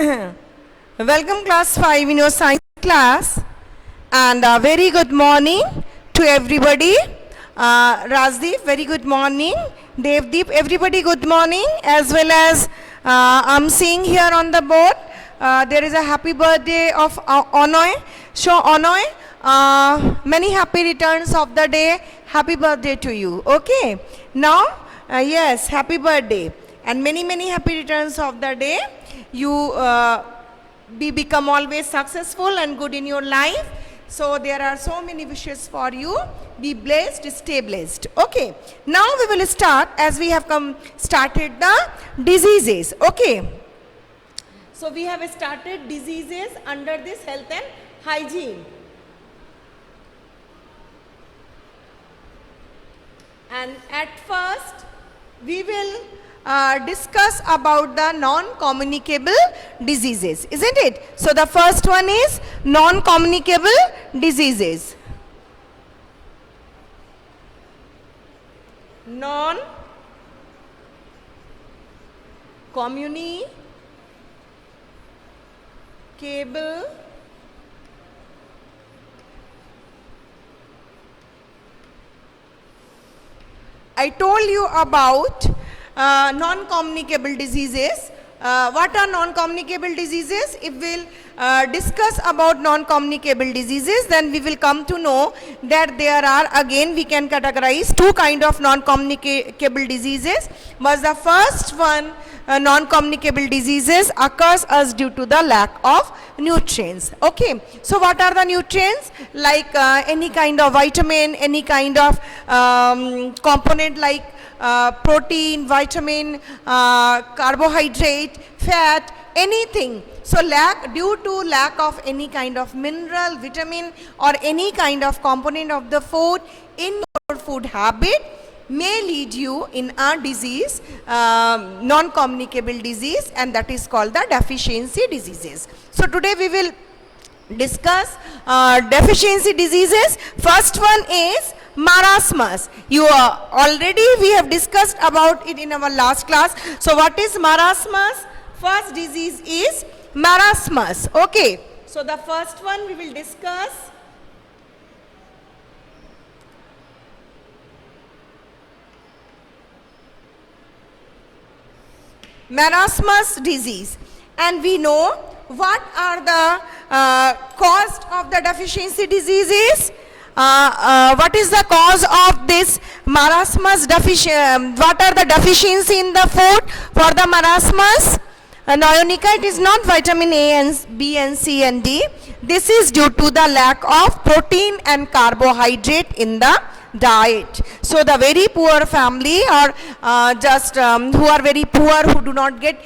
Welcome class 5 in your science class, and very good morning to everybody. Rajdeep, very good morning. Devdeep, everybody good morning, as well as I'm seeing here on the board there is a happy birthday of Onoy. So Onoy, many happy returns of the day. Happy birthday to you. Okay. Now, yes, happy birthday and many happy returns of the day. You become always successful and good in your life. So there are so many wishes for you. Be blessed, stay blessed. Okay. Now we will start, as we have started the diseases. Okay. So we have started diseases under this health and hygiene. And at first we will discuss about the non-communicable diseases, isn't it? So the first one is non-communicable diseases. Non-communicable I told you about non-communicable diseases. What are non-communicable diseases? If we'll discuss about non-communicable diseases, then we will come to know that there are, again, we can categorize two kind of non-communicable diseases. Was the first one, non-communicable diseases occurs as due to the lack of nutrients. Okay. So what are the nutrients? Like any kind of vitamin, any kind of component like protein, vitamin, carbohydrate, fat, anything. So due to lack of any kind of mineral, vitamin or any kind of component of the food in your food habit may lead you in a disease, non-communicable disease, and that is called the deficiency diseases. So today we will discuss deficiency diseases. First one is marasmus. We have discussed about it in our last class. So what is marasmus? First disease is marasmus. Okay. So the first one we will discuss. Marasmus disease. And we know what are the cause of the deficiency diseases. What is the cause of this marasmus deficiency? What are the deficiency in the food for the marasmus? Neonica, it is not vitamin A and B and C and D. This is due to the lack of protein and carbohydrate in the diet. So the very poor family, or who are very poor, who do not get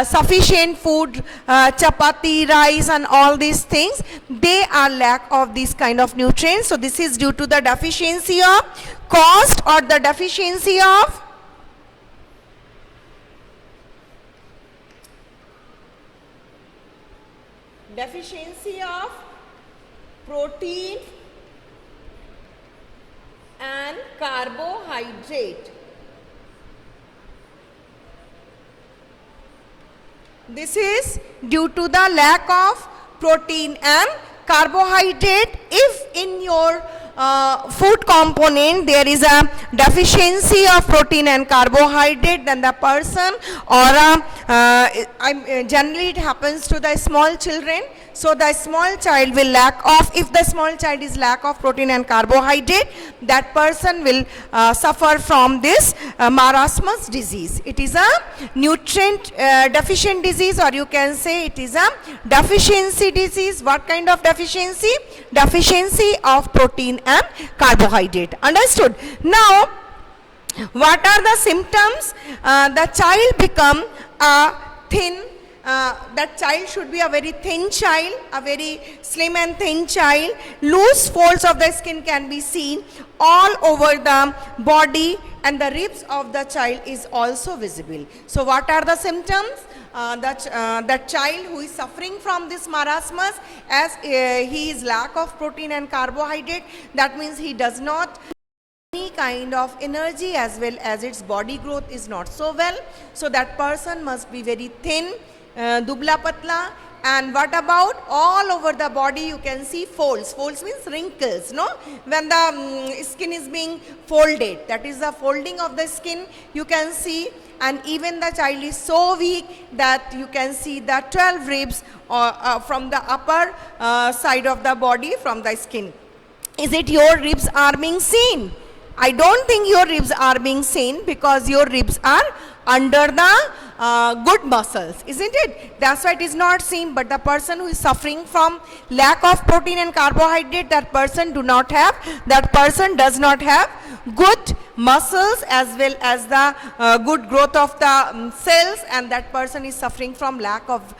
sufficient food, chapati, rice and all these things, they are lack of these kind of nutrients. So this is due to the deficiency of caused or the deficiency of protein and carbohydrate. This is due to the lack of protein and carbohydrate. If in your food component there is a deficiency of protein and carbohydrate, then the person, or generally it happens to the small children. So the small child will lack of, if the small child is lack of protein and carbohydrate, that person will suffer from this marasmus disease. It is a nutrient deficient disease, or you can say it is a deficiency disease. What kind of deficiency? Deficiency of protein and carbohydrate. Understood? Now, what are the symptoms? The child become thin. That child should be a very thin child, a very slim and thin child. Loose folds of the skin can be seen all over the body, and the ribs of the child is also visible. So what are the symptoms? That child who is suffering from this marasmus, as he is lack of protein and carbohydrate, that means he does not any kind of energy, as well as its body growth is not so well. So that person must be very thin, dubla patla. And what about all over the body? You can see folds. Folds means wrinkles, no? When the skin is being folded, that is the folding of the skin, you can see. And even the child is so weak that you can see the 12 ribs from the upper side of the body, from the skin. Is it your ribs are being seen? I don't think your ribs are being seen, because your ribs are under the good muscles, isn't it? That's why it is not seen. But the person who is suffering from lack of protein and carbohydrate, that person does not have good muscles as well as the good growth of the cells, and that person is suffering from lack of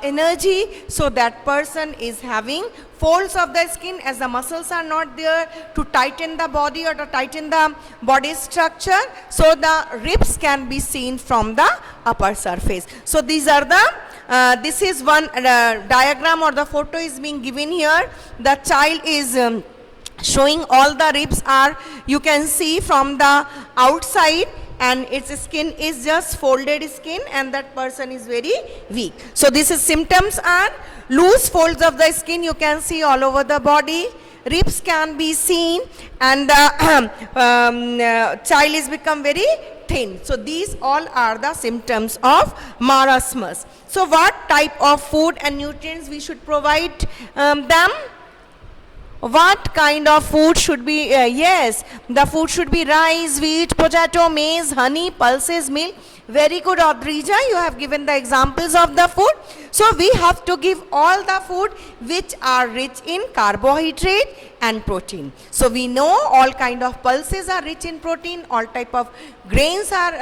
energy. So that person is having folds of the skin, as the muscles are not there to tighten the body or to tighten the body structure. So the ribs can be seen from the upper surface. So these are the this is one diagram, or the photo is being given here. The child is showing all the ribs are, you can see, from the outside, and its skin is just folded skin, and that person is very weak. So this is symptoms are loose folds of the skin, you can see all over the body. Ribs can be seen, and the child is become very thin. So these all are the symptoms of marasmus. So what type of food and nutrients we should provide them? What kind of food should be? Yes, the food should be rice, wheat, potato, maize, honey, pulses, milk. Very good, Audrija, you have given the examples of the food. So we have to give all the food which are rich in carbohydrate and protein. So we know all kind of pulses are rich in protein, all type of grains are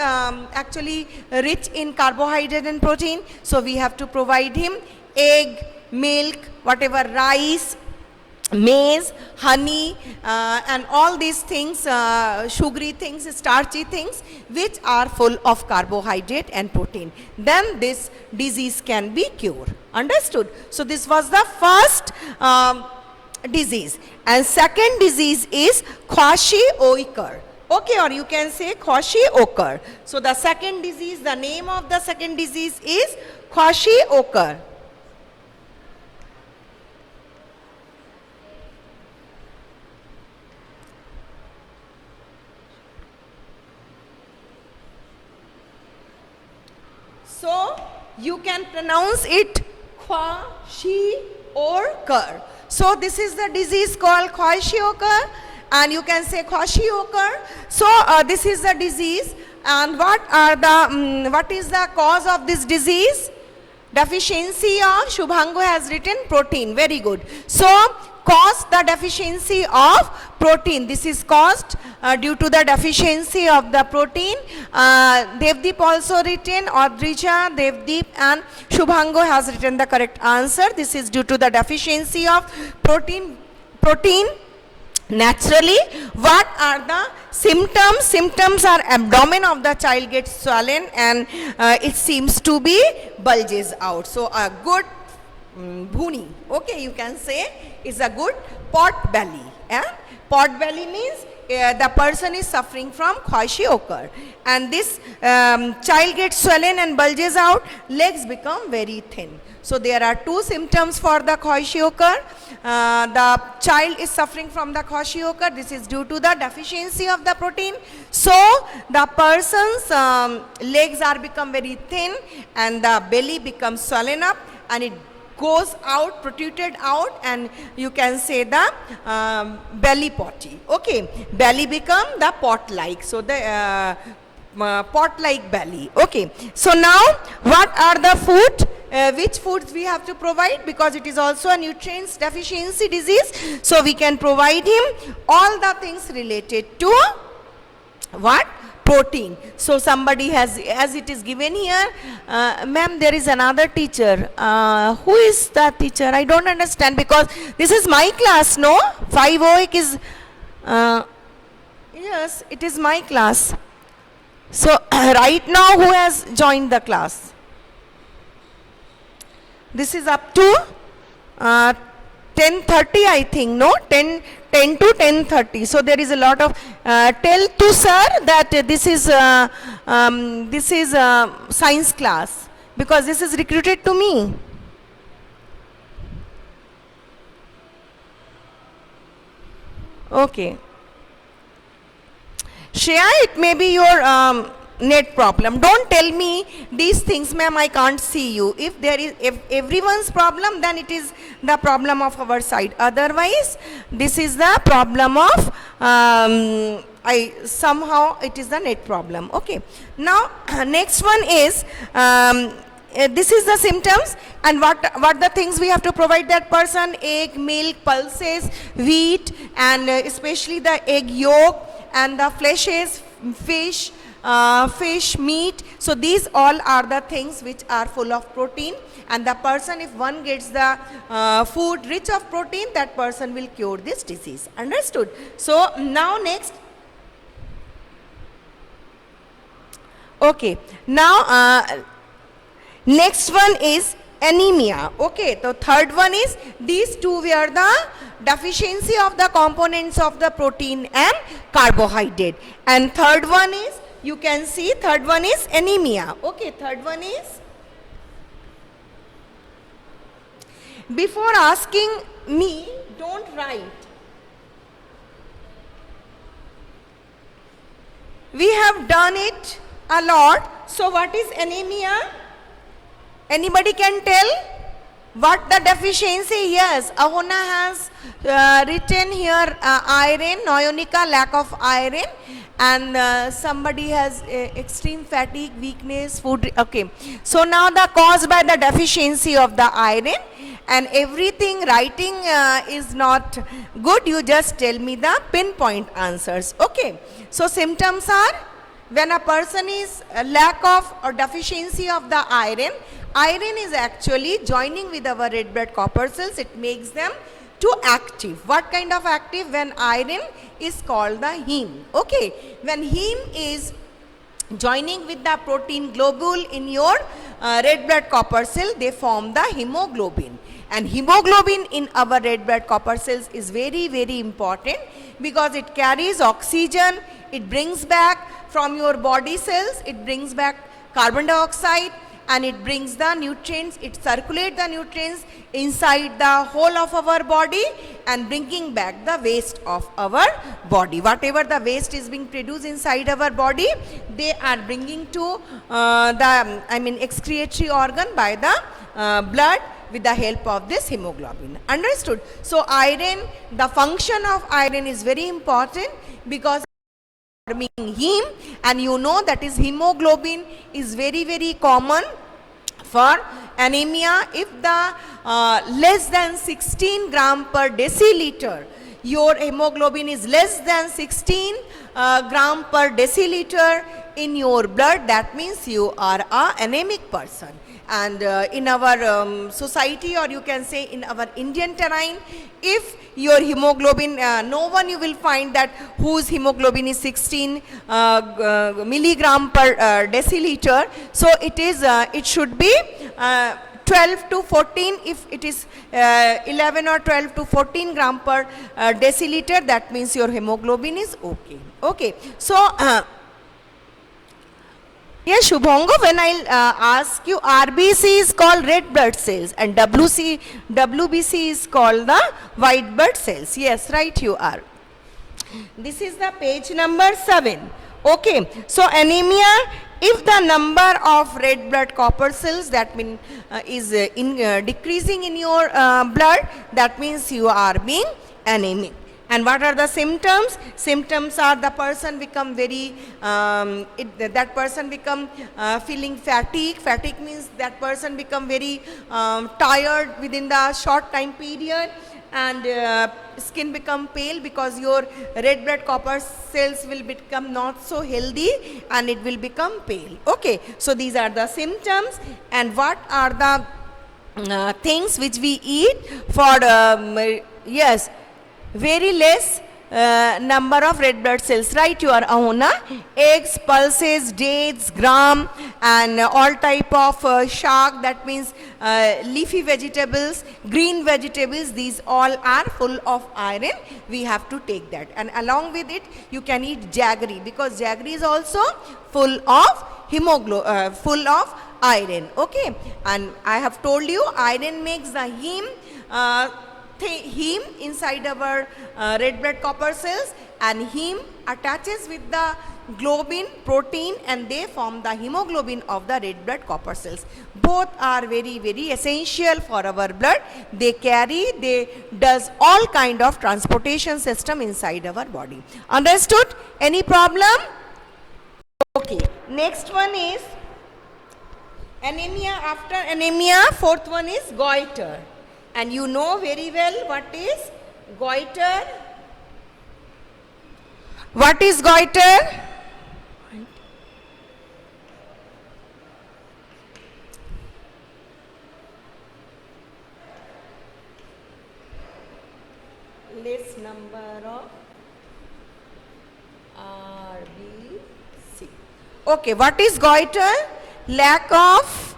actually rich in carbohydrate and protein. So we have to provide him egg, milk, whatever, rice, maize, honey, and all these things, sugary things, starchy things, which are full of carbohydrate and protein. Then this disease can be cured. Understood? So this was the first disease. And second disease is kwashiorkor. Okay, or you can say kwashiorkor. So the second disease, the name of the second disease is kwashiorkor. So you can pronounce it kwashiorkor. So this is the disease called kwashiorkor, and you can say kwashiorkor. So this is the disease, and what is the cause of this disease? Deficiency of, Shubhangu has written, protein. Very good. So caused the deficiency of protein. This is caused due to the deficiency of the protein. Devdeep also written, Audrija, Devdeep and Shubhangu has written the correct answer. This is due to the deficiency of protein. Naturally, what are the symptoms? Symptoms are abdomen of the child gets swollen, and it seems to be bulges out. So a good bhuni, okay, you can say, is a good pot belly. Pot belly means the person is suffering from kwashiorkor, and this child gets swollen and bulges out, legs become very thin. So there are two symptoms for the kwashiorkor. The child is suffering from the kwashiorkor. This is due to the deficiency of the protein. So the person's legs are become very thin, and the belly becomes swollen up, and it goes out, protruded out, and you can say the belly potty. Okay, belly become the pot-like. So the pot-like belly. Okay, so now what are the food? Which foods we have to provide, because it is also a nutrients deficiency disease. So we can provide him all the things related to what? Protein. So somebody has, as it is given here, ma'am, there is another teacher. Who is that teacher? I don't understand, because this is my class, no? 5 is, yes, it is my class. So right now who has joined the class? This is up to 10:30, I think, no? 10 to 10:30. So there is a lot of, tell to sir that this is science class. because this is recruited to me. Okay. Shreya, it may be your net problem. Don't tell me these things, ma'am, I can't see you. If there is, if everyone's problem, then it is the problem of our side. Otherwise, this is the problem of, somehow it is the net problem. Okay. Now, next one is, this is the symptoms, and what the things we have to provide that person: egg, milk, pulses, wheat, and especially the egg yolk, and the fleshes, fish, meat. So these all are the things which are full of protein, and the person, if one gets the food rich of protein, that person will cure this disease. Understood? So now next. Okay. Now next one is anemia. Okay, so third one is, these two were the deficiency of the components of the protein and carbohydrate. And third one is, you can see, third one is anemia. Okay, third one is, before asking me, don't write. We have done it a lot. So what is anemia? Anybody can tell what the deficiency? Yes, Ahona has written here iron, Noyonica, lack of iron, and somebody has extreme fatigue, weakness, food. Okay, so now the cause by the deficiency of the iron, and everything writing is not good. You just tell me the pinpoint answers. Okay, so symptoms are, when a person is lack of or deficiency of the iron, iron is actually joining with our red blood corpuscles. It makes them too active. What kind of active? When iron is called the heme. Okay, when heme is joining with the protein globule in your red blood corpuscle, they form the hemoglobin. And hemoglobin in our red blood corpuscles is very, very important, because it carries oxygen, it brings back from your body cells, it brings back carbon dioxide, and it brings the nutrients, it circulates the nutrients inside the whole of our body, and bringing back the waste of our body. Whatever the waste is being produced inside our body, they are bringing to excretory organ by the blood with the help of this hemoglobin. Understood? So iron, the function of iron is very important, because forming heme, and you know that is hemoglobin is very, very common for anemia. If the less than 16 gram per deciliter, your hemoglobin is less than 16 gram per deciliter in your blood, that means you are a anemic person. And in our society, or you can say in our Indian terrain, if your hemoglobin, no one you will find that whose hemoglobin is 16 milligram per deciliter. So it is, it should be 12 to 14. If it is 11 or 12 to 14 gram per deciliter, that means your hemoglobin is okay. Okay. So yes, Shubhango, when I'll ask you, RBC is called red blood cells, and WBC is called the white blood cells. Yes, right, you are. This is the page number 7. Okay, so anemia, if the number of red blood corpuscles, that means is decreasing in your blood, that means you are being anemic. And what are the symptoms? Symptoms are, the person become very, that person become feeling fatigue. Fatigue means that person become very tired within the short time period, and skin become pale, because your red blood corpuscles will become not so healthy, and it will become pale. Okay, so these are the symptoms. And what are the things which we eat for, yes, very less number of red blood cells, right? You are Ahuna. Eggs, pulses, dates, gram, and all type of shark, that means leafy vegetables, green vegetables, these all are full of iron. We have to take that. And along with it, you can eat jaggery, because jaggery is also full of full of iron. Okay, and I have told you iron makes the heme inside our red blood corpuscles, and heme attaches with the globin protein and they form the hemoglobin of the red blood corpuscles. Both are very essential for our blood. They does all kind of transportation system inside our body. Understood? Any problem? Okay, next one is anemia. After anemia, fourth one is goiter. And you know very well what is goiter. What is goiter? Less number of RBC. Okay, what is goiter? Lack of,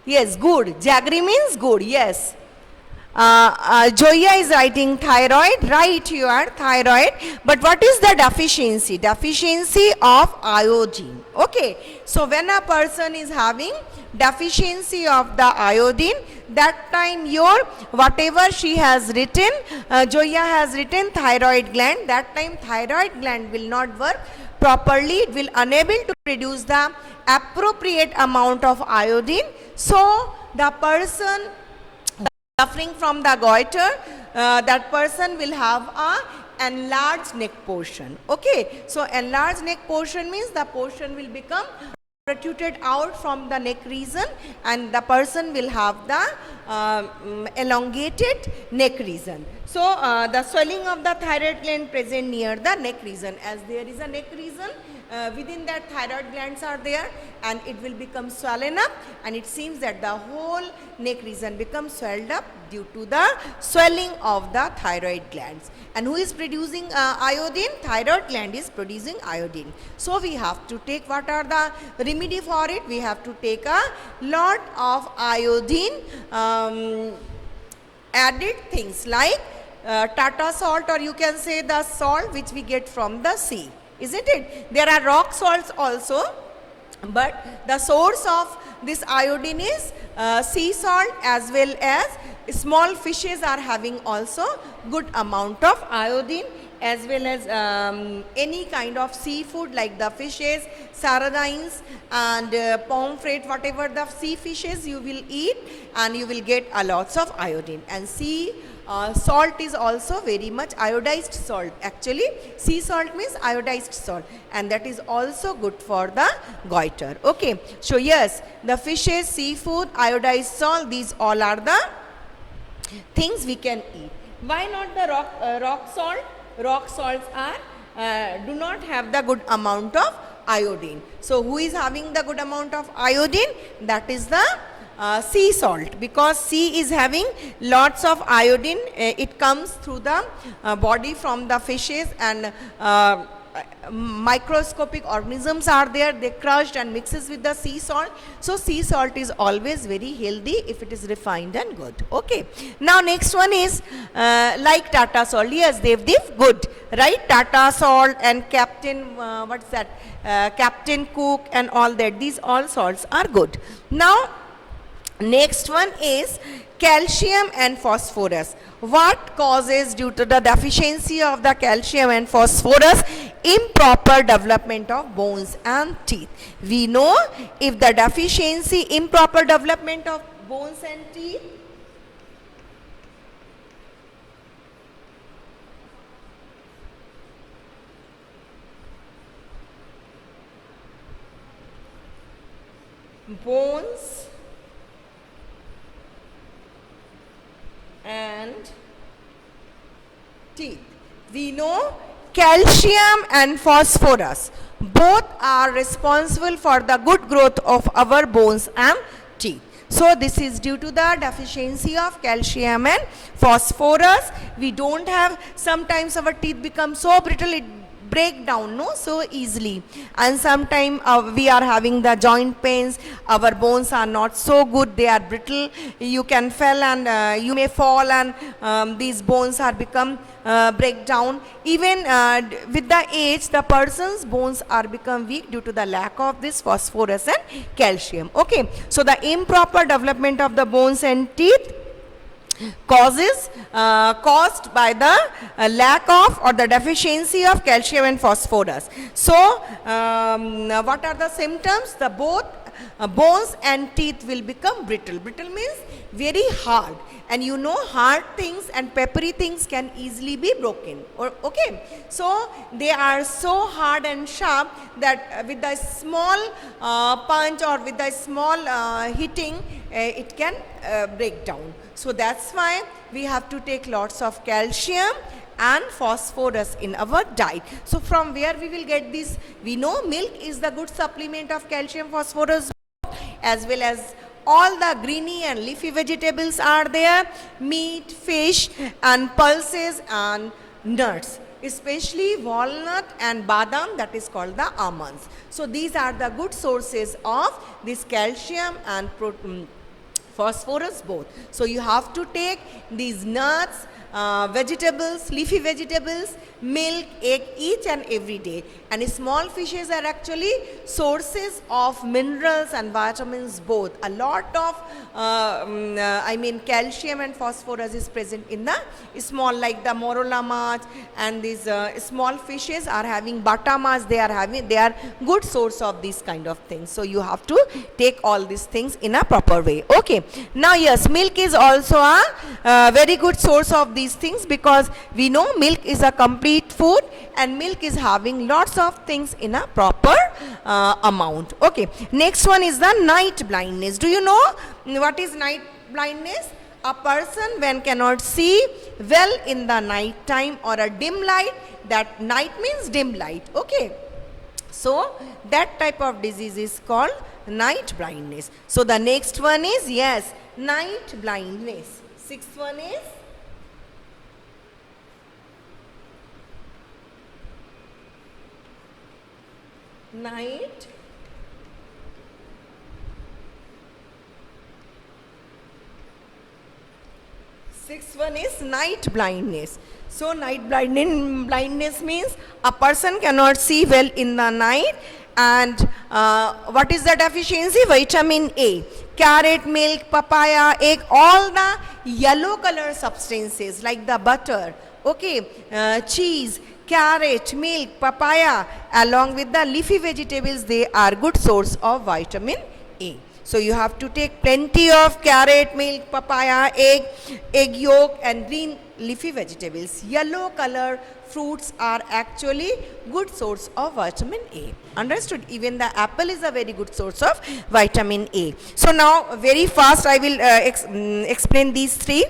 yes, good. Jaggery means good, yes. Joya is writing thyroid, right, you are thyroid, but what is the deficiency? Deficiency of iodine. Okay, so when a person is having deficiency of the iodine, that time your whatever she has written, Joya has written thyroid gland, that time thyroid gland will not work properly, it will unable to produce the appropriate amount of iodine. So the person suffering from the goiter, that person will have a enlarged neck portion. Okay, so enlarged neck portion means the portion will become protruded out from the neck region and the person will have the elongated neck region. So the swelling of the thyroid gland present near the neck region, as there is a neck region, within that thyroid glands are there and it will become swollen up, and it seems that the whole neck region becomes swelled up due to the swelling of the thyroid glands. And who is producing iodine? Thyroid gland is producing iodine. So we have to take, what are the remedy for it? We have to take a lot of iodine added things like Tata salt, or you can say the salt which we get from the sea. Isn't it? There are rock salts also, but the source of this iodine is sea salt, as well as small fishes are having also good amount of iodine, as well as any kind of seafood like the fishes, sardines and pomfret, whatever the sea fishes you will eat, and you will get a lots of iodine. And sea salt is also very much iodized salt. Actually, sea salt means iodized salt, and that is also good for the goiter. Okay, so yes, the fishes, seafood, iodized salt, these all are the things we can eat. Why not the rock salt? Rock salts are do not have the good amount of iodine. So who is having the good amount of iodine? That is the sea salt, because sea is having lots of iodine. It comes through the body from the fishes, and microscopic organisms are there, they crushed and mixes with the sea salt. So sea salt is always very healthy if it is refined and good. Okay, now next one is like Tata salt. Yes, Devdev, good, right? Tata salt and Captain what's that, Captain Cook and all that, these all salts are good. Now next one is calcium and phosphorus. What causes, due to the deficiency of the calcium and phosphorus, improper development of bones and teeth? We know if the deficiency, improper development of bones and teeth, bones and teeth. We know calcium and phosphorus both are responsible for the good growth of our bones and teeth. So this is due to the deficiency of calcium and phosphorus. We don't have, sometimes our teeth become so brittle, it break down no so easily, and sometimes we are having the joint pains, our bones are not so good, they are brittle, you can fall and you may fall and these bones are become break down. Even with the age, the person's bones are become weak due to the lack of this phosphorus and calcium. Okay, so the improper development of the bones and teeth caused by the lack of or the deficiency of calcium and phosphorus. So what are the symptoms? The both bones and teeth will become brittle. Brittle means very hard, and you know hard things and peppery things can easily be broken. Okay, so they are so hard and sharp that with a small punch or with a small hitting it can break down. So that's why we have to take lots of calcium and phosphorus in our diet. So from where we will get this? We know milk is the good supplement of calcium, phosphorus, as well as all the greeny and leafy vegetables are there, meat, fish and pulses and nuts, especially walnut and badam, that is called the almonds. So these are the good sources of this calcium and phosphorus both. So you have to take these nuts, vegetables, leafy vegetables, milk, egg each and every day. And small fishes are actually sources of minerals and vitamins both. A lot of calcium and phosphorus is present in the small, like the morula mach, and these small fishes are having bata mach, they are good source of these kind of things. So you have to take all these things in a proper way. Okay, now yes, milk is also a very good source of these things, because we know milk is a complete food and milk is having lots of things in a proper amount. Okay, next one is the night blindness. Do you know what is night blindness? A person when cannot see well in the night time or a dim light. That night means dim light. Okay, so that type of disease is called night blindness. So the next one is, yes, night blindness. Sixth one is night sixth one is night blindness. So night blindness means a person cannot see well in the night. And what is the deficiency? Vitamin A. Carrot, milk, papaya, egg, all the yellow color substances like the butter, okay, cheese, carrot, milk, papaya, along with the leafy vegetables, they are good source of vitamin A. So you have to take plenty of carrot, milk, papaya, egg yolk and green leafy vegetables. Yellow color fruits are actually good source of vitamin A. Understood? Even the apple is a very good source of vitamin A. So now very fast I will explain these three.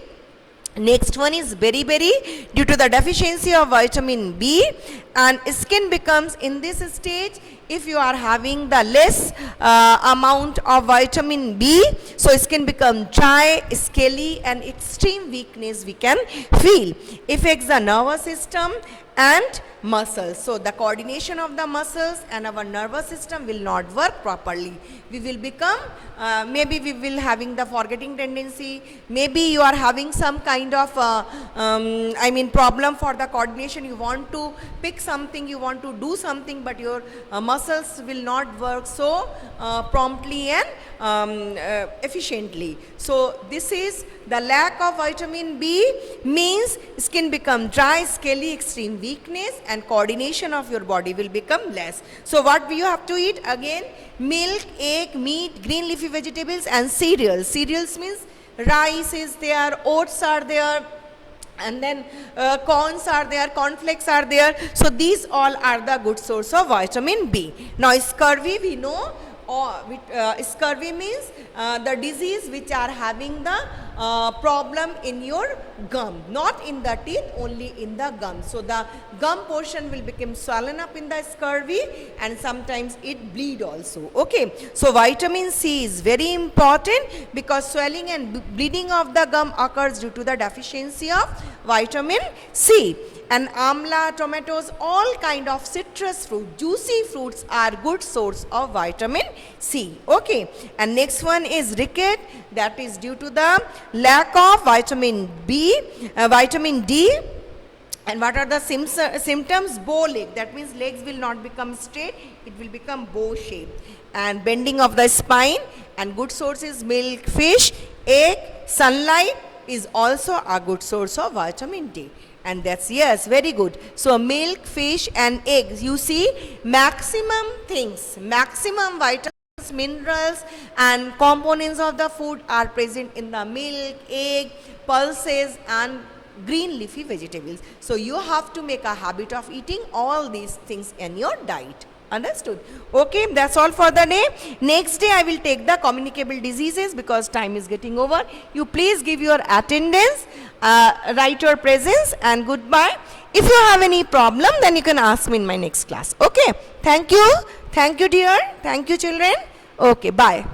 Next one is beriberi. Due to the deficiency of vitamin B, and skin becomes in this stage, if you are having the less amount of vitamin B, so skin become dry, scaly and extreme weakness we can feel. Affects the nervous system and muscles. So the coordination of the muscles and our nervous system will not work properly. We will become, maybe we will having the forgetting tendency, maybe you are having some kind of problem for the coordination. You want to pick something, you want to do something, but your muscles will not work so promptly and efficiently. So this is the lack of vitamin B means skin become dry, scaly, extreme weakness and coordination of your body will become less. So what you have to eat? Again, milk, egg, meat, green leafy vegetables and cereals. Cereals means rice is there, oats are there, and then corns are there, cornflakes are there. So these all are the good source of vitamin B. Now scurvy, we know, scurvy means the disease which are having the problem in your gum, not in the teeth, only in the gum. So the gum portion will become swollen up in the scurvy, and sometimes it bleed also. Okay, so vitamin C is very important because swelling and bleeding of the gum occurs due to the deficiency of vitamin C. And amla, tomatoes, all kind of citrus fruit, juicy fruits are good source of vitamin C. Okay, and next one is ricket, that is due to the lack of vitamin vitamin D. And what are the symptoms? Bow leg, that means legs will not become straight, it will become bow shape. And bending of the spine, and good source is milk, fish, egg, sunlight is also a good source of vitamin D. And that's, yes, very good. So milk, fish and eggs, you see maximum things, maximum vitamins, minerals and components of the food are present in the milk, egg, pulses and green leafy vegetables. So you have to make a habit of eating all these things in your diet. Understood? Okay, that's all for the day. Next day I will take the communicable diseases because time is getting over. You please give your attendance, write your presence and goodbye. If you have any problem, then you can ask me in my next class. Okay, thank you. Thank you, dear. Thank you, children. Okay, bye.